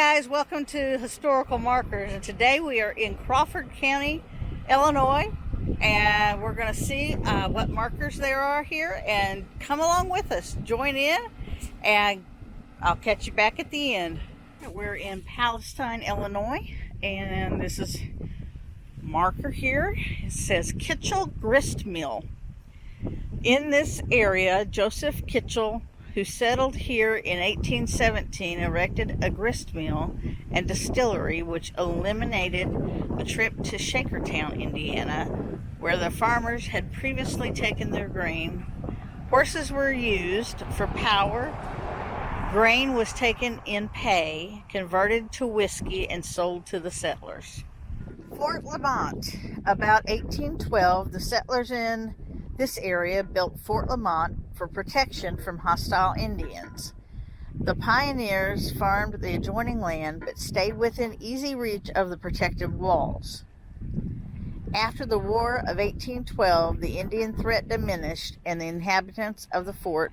guys, welcome to Historical Markers, and today we are in Crawford County, Illinois, and we're going to see what markers there are here, and come along with us, join in, and I'll catch you back at the end. We're in Palestine, Illinois, and this is marker here. It says Kitchell Grist Mill. In this area, Joseph Kitchell, who settled here in 1817, erected a grist mill and distillery, which eliminated a trip to Shakertown, Indiana, where the farmers had previously taken their grain. Horses were used for power. Grain was taken in pay, converted to whiskey, and sold to the settlers. Fort LaMotte. About 1812, the settlers in this area built Fort LaMotte for protection from hostile Indians. The pioneers farmed the adjoining land but stayed within easy reach of the protective walls. After the War of 1812, the Indian threat diminished and the inhabitants of the fort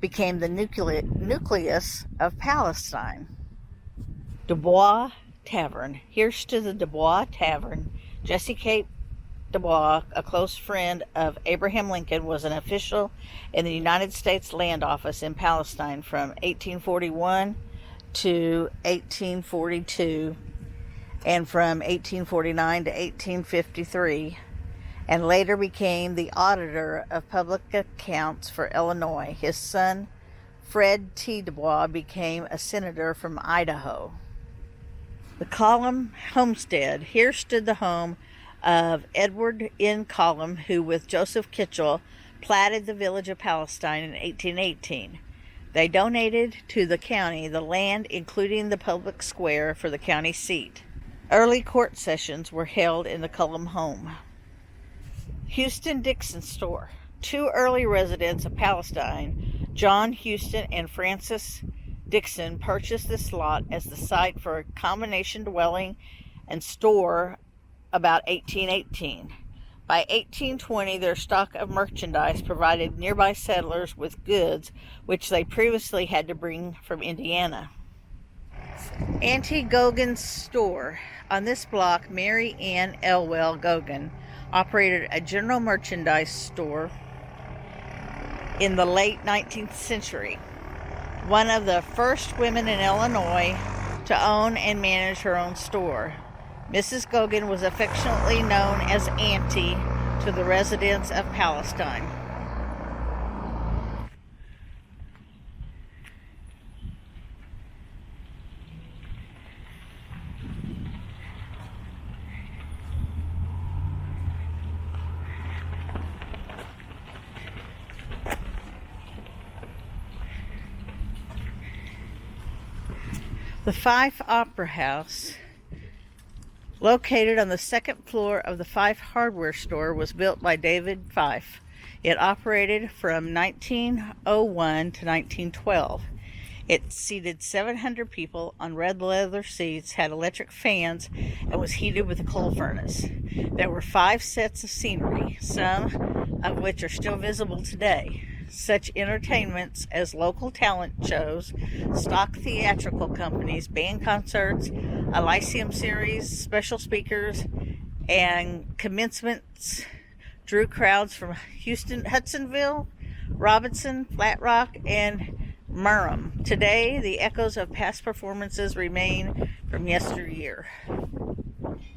became the nucleus of Palestine. Dubois Tavern. Here's to the Dubois Tavern. Jesse K. Dubois, a close friend of Abraham Lincoln, was an official in the United States Land Office in Palestine from 1841 to 1842 and from 1849 to 1853, and later became the auditor of public accounts for Illinois. His son, Fred T. Dubois, became a senator from Idaho. The Cullom Homestead. Here stood the home of Edward N. Cullom, who with Joseph Kitchell platted the village of Palestine in 1818. They donated to the county the land, including the public square, for the county seat. Early court sessions were held in the Cullom home. Houston Dickson store. Two early residents of Palestine, John Houston and Francis Dickson, purchased this lot as the site for a combination dwelling and store about 1818. By 1820, their stock of merchandise provided nearby settlers with goods which they previously had to bring from Indiana. Auntie Gogin's store. On this block, Mary Ann Elwell Gogin operated a general merchandise store in the late 19th century. One of the first women in Illinois to own and manage her own store. Mrs. Gogin was affectionately known as Auntie to the residents of Palestine. The Fife Opera House, located on the second floor of the Fife hardware store, was built by David Fife. It operated from 1901 to 1912. It seated 700 people on red leather seats, had electric fans, and was heated with a coal furnace. There were 5 sets of scenery, some of which are still visible today. Such entertainments as local talent shows, stock theatrical companies, band concerts, a Lyceum series, special speakers, and commencements drew crowds from Houston, Hudsonville, Robinson, Flat Rock, and Murham. Today, the echoes of past performances remain from yesteryear.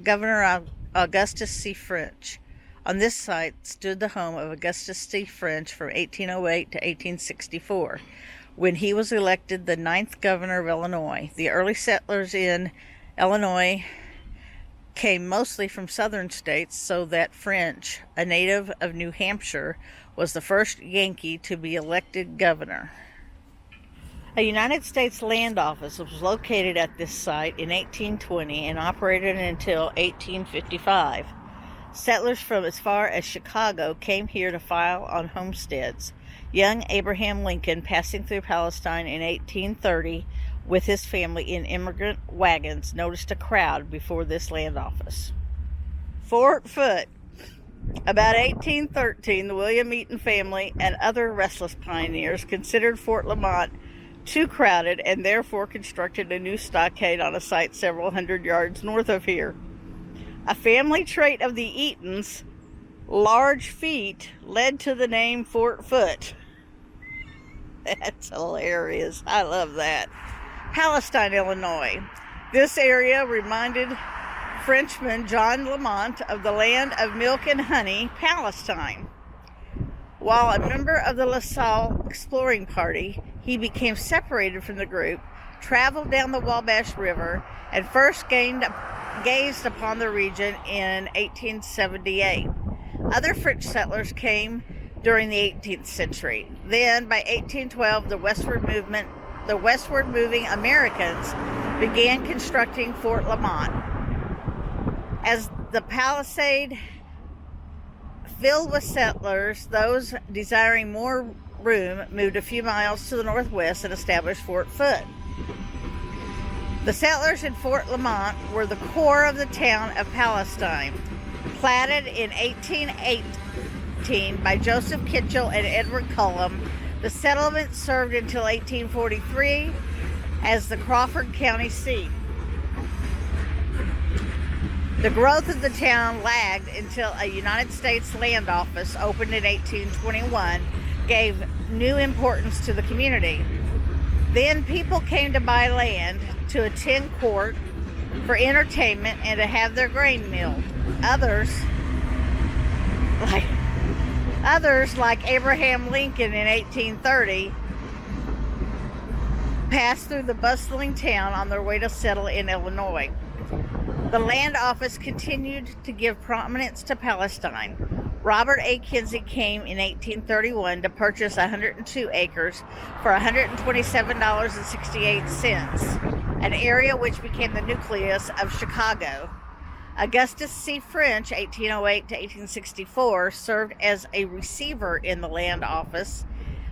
Governor Augustus C. French. On this site stood the home of Augustus C. French from 1808 to 1864, when he was elected the 9th governor of Illinois. The early settlers in Illinois came mostly from southern states, so that French, a native of New Hampshire, was the first Yankee to be elected governor. A United States Land Office was located at this site in 1820 and operated until 1855. Settlers from as far as Chicago came here to file on homesteads. Young Abraham Lincoln, passing through Palestine in 1830 with his family in immigrant wagons, noticed a crowd before this land office. Fort Foote. About 1813, the William Eaton family and other restless pioneers considered Fort LaMotte too crowded, and therefore constructed a new stockade on a site several hundred yards north of here. A family trait of the Eatons, large feet, led to the name Fort Foot. That's hilarious. I love that. Palestine, Illinois. This area reminded Frenchman John LaMotte of the land of milk and honey, Palestine. While a member of the LaSalle exploring party, he became separated from the group, traveled down the Wabash River, and first gazed upon the region in 1878. Other French settlers came during the 18th century. Then, by 1812, the westward moving Americans began constructing Fort LaMotte. As the palisade filled with settlers, those desiring more room moved a few miles to the northwest and established Fort Foot. The settlers in Fort LaMotte were the core of the town of Palestine. Platted in 1818 by Joseph Kitchell and Edward Cullom, the settlement served until 1843 as the Crawford County seat. The growth of the town lagged until a United States Land Office opened in 1821 gave new importance to the community. Then people came to buy land, to attend court, for entertainment, and to have their grain milled. Others, like Abraham Lincoln in 1830, passed through the bustling town on their way to settle in Illinois. The land office continued to give prominence to Palestine. Robert A. Kinsey came in 1831 to purchase 102 acres for $127.68, an area which became the nucleus of Chicago. Augustus C. French, 1808 to 1864, served as a receiver in the land office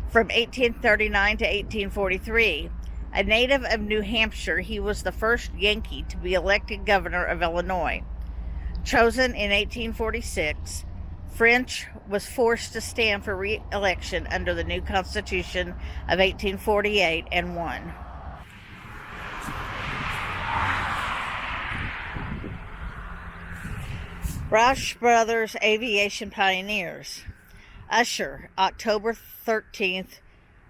from 1839 to 1843. A native of New Hampshire, he was the first Yankee to be elected governor of Illinois. Chosen in 1846, French was forced to stand for re-election under the new Constitution of 1848 and won. Rousch Brothers Aviation Pioneers. Usher, October 13th,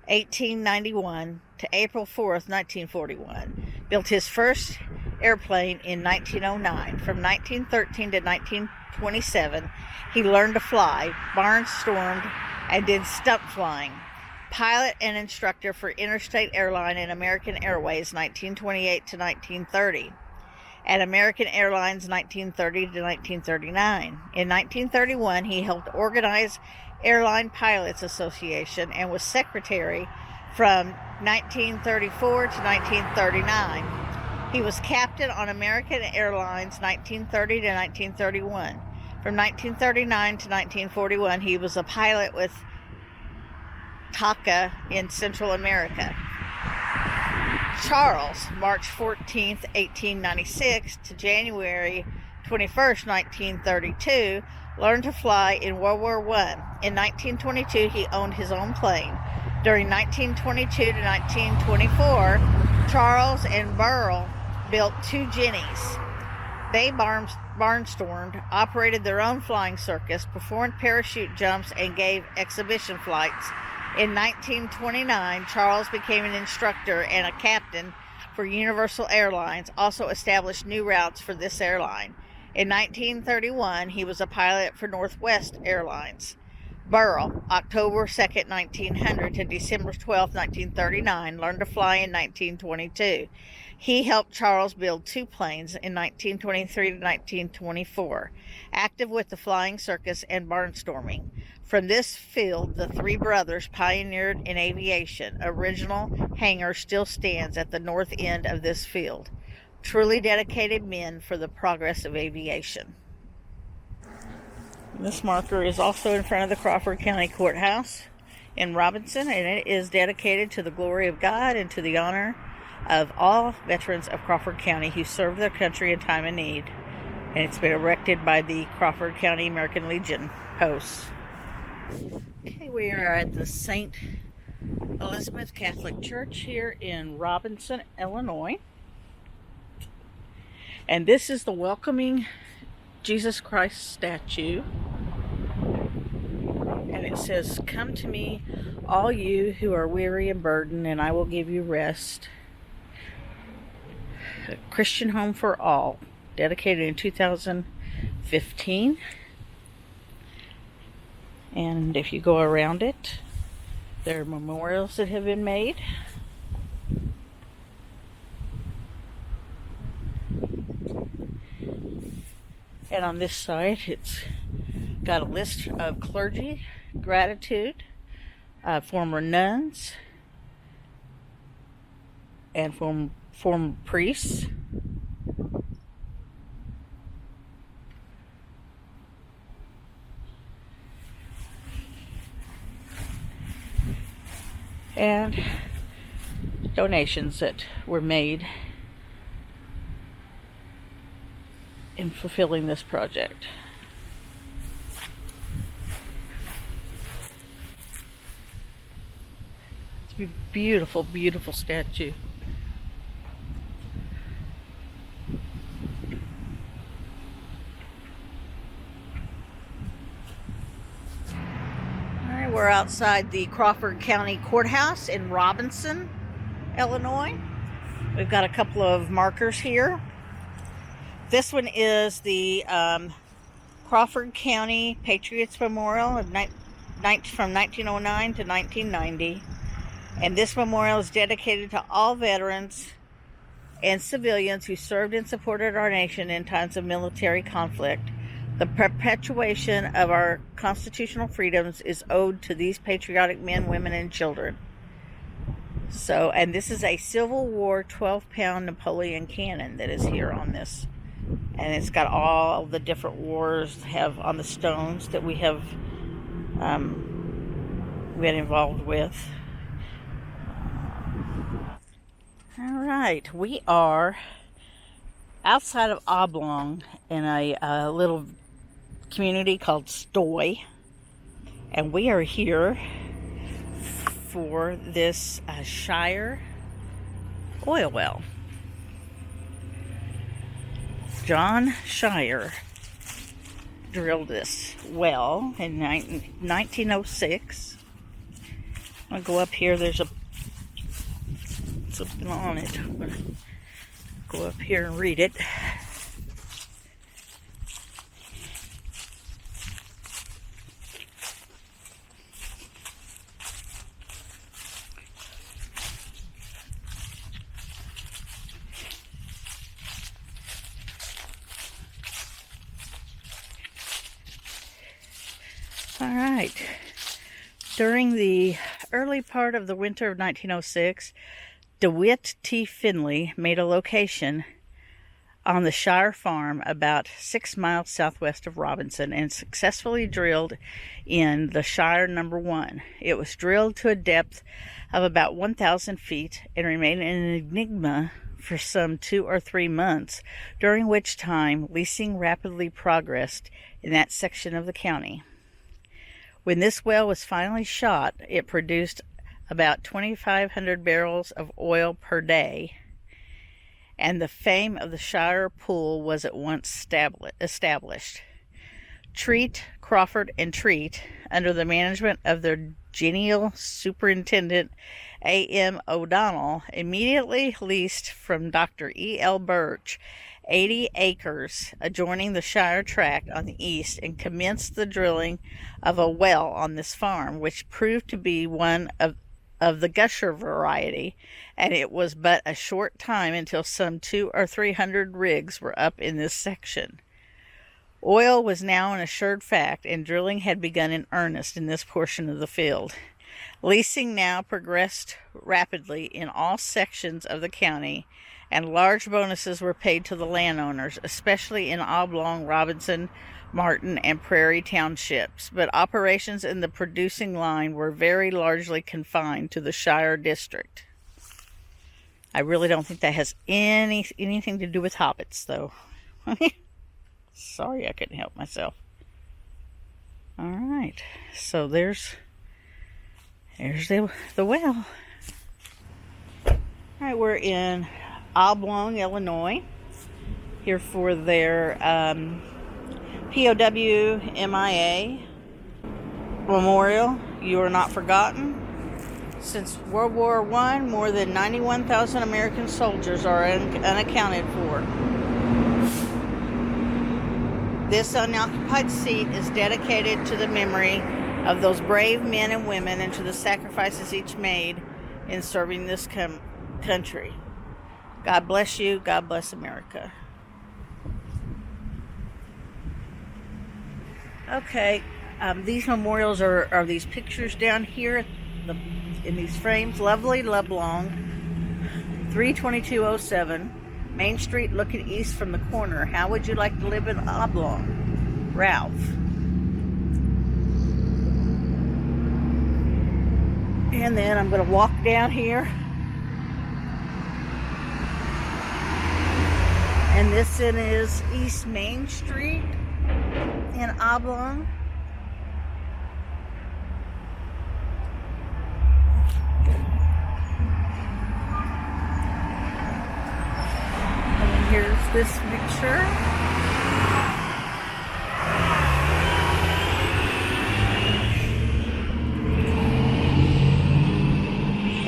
1891 to April 4th, 1941, built his first airplane in 1909. From 1913 to 1927, he learned to fly, barnstormed, and did stunt flying. Pilot and instructor for Interstate Airline and American Airways 1928 to 1930. At American Airlines 1930 to 1939. In 1931, he helped organize Airline Pilots Association and was secretary from 1934 to 1939. He was captain on American Airlines 1930 to 1931. From 1939 to 1941, he was a pilot with TACA in Central America. Charles, March 14th, 1896 to January 21st, 1932, learned to fly in World War I. In 1922, he owned his own plane. During 1922 to 1924, Charles and Burrell built two Jennies. They barnstormed, operated their own flying circus, performed parachute jumps, and gave exhibition flights. In 1929, Charles became an instructor and a captain for Universal Airlines, also established new routes for this airline. In 1931, he was a pilot for Northwest Airlines. Burrell, October 2nd, 1900 to December 12th, 1939, learned to fly in 1922. He helped Charles build two planes in 1923 to 1924, active with the flying circus and barnstorming. From this field, the three brothers pioneered in aviation. Original hangar still stands at the north end of this field. Truly dedicated men for the progress of aviation. This marker is also in front of the Crawford County Courthouse in Robinson, and it is dedicated to the glory of God and to the honor of all veterans of Crawford County who served their country in time of need. And it's been erected by the Crawford County American Legion post. Okay, we are at the St. Elizabeth Catholic Church here in Robinson, Illinois. And this is the welcoming Jesus Christ statue. And it says, "Come to me, all you who are weary and burdened, and I will give you rest." A Christian Home for All, dedicated in 2015. And if you go around it, there are memorials that have been made. And on this side, it's got a list of Clergy Gratitude, former nuns, and former priests. And donations that were made in fulfilling this project. It's a beautiful, beautiful statue. Alright, we're outside the Crawford County Courthouse in Robinson, Illinois. We've got a couple of markers here. This one is the Crawford County Patriots Memorial from 1909 to 1990. And this memorial is dedicated to all veterans and civilians who served and supported our nation in times of military conflict. The perpetuation of our constitutional freedoms is owed to these patriotic men, women, and children. So, and this is a Civil War 12-pound Napoleon cannon that is here on this. And it's got all the different wars have on the stones that we have been involved with. All right, we are outside of Oblong in a little community called Stoy, and we are here for this Shire Oil Well. John Shire drilled this well in 1906. I'll go up here. There's something on it. I'm going to go up here and read it. All right. During the early part of the winter of 1906, DeWitt T. Finley made a location on the Shire farm about 6 miles southwest of Robinson and successfully drilled in the Shire number 1. It was drilled to a depth of about 1,000 feet and remained an enigma for some 2 or 3 months, during which time leasing rapidly progressed in that section of the county. When this well was finally shot, it produced about 2,500 barrels of oil per day, and the fame of the Shire pool was at once established. Treat, Crawford, and Treat, under the management of their genial superintendent A.M. O'Donnell, immediately leased from Dr. E.L. Birch 80 acres adjoining the Shire tract on the east and commenced the drilling of a well on this farm, which proved to be one of the gusher variety, and it was but a short time until some 200 or 300 rigs were up in this section. Oil was now an assured fact, and drilling had begun in earnest in this portion of the field. Leasing now progressed rapidly in all sections of the county, and large bonuses were paid to the landowners, especially in Oblong, Robinson, Martin, and Prairie townships, but operations in the producing line were very largely confined to the Shire district. I really don't think that has anything to do with hobbits, though. Sorry, I couldn't help myself. All right, so there's There's the well. All right, we're in Oblong, Illinois, here for their POW MIA Memorial. You are not forgotten. Since World War I, more than 91,000 American soldiers are unaccounted for. This unoccupied seat is dedicated to the memory of those brave men and women and to the sacrifices each made in serving this country. God bless you. God bless America. Okay, these memorials are these pictures down here in these frames. Lovely Lublong, 32207, Main Street looking east from the corner. How would you like to live in Oblong? Ralph. And then I'm going to walk down here. And this is East Main Street in Oblong. And here's this picture.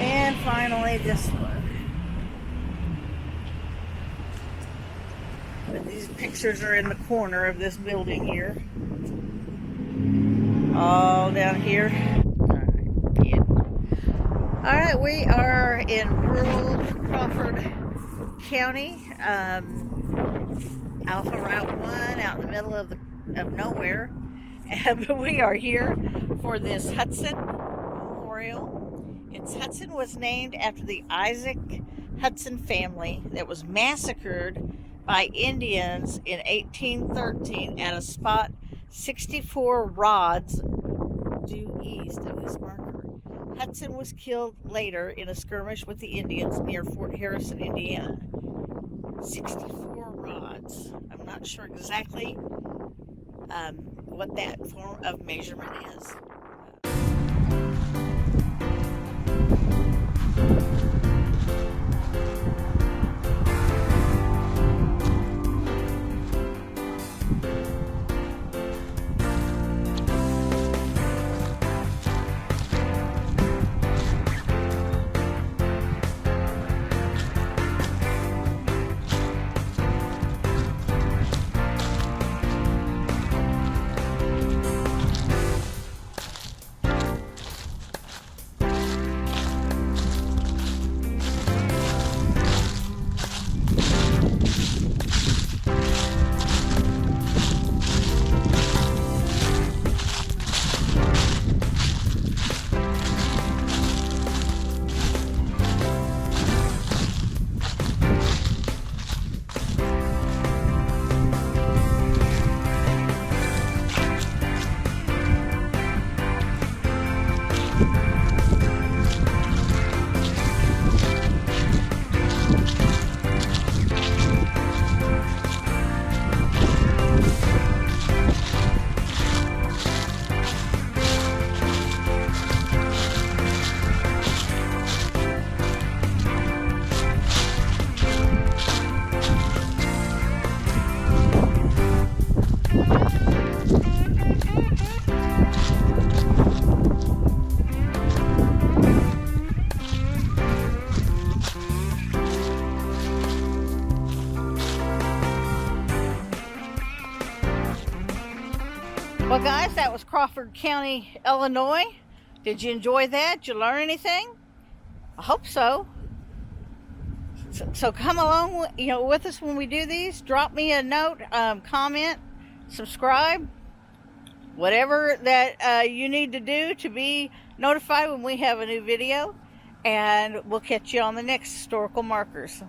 And finally this one. These pictures are in the corner of this building here. All down here. Alright, we are in rural Crawford County. Alpha Route 1 out in the middle of nowhere. And we are here for this Hutson Memorial. Hutson was named after the Isaac Hutson family that was massacred by Indians in 1813 at a spot 64 rods due east of this marker. Hutson was killed later in a skirmish with the Indians near Fort Harrison, Indiana. 64 rods. I'm not sure exactly what that form of measurement is. Well, guys, that was Crawford County, Illinois. Did you enjoy that? Did you learn anything? I hope so. So come along, with us when we do these. Drop me a note, comment, subscribe, whatever that you need to do to be notified when we have a new video. And we'll catch you on the next historical markers.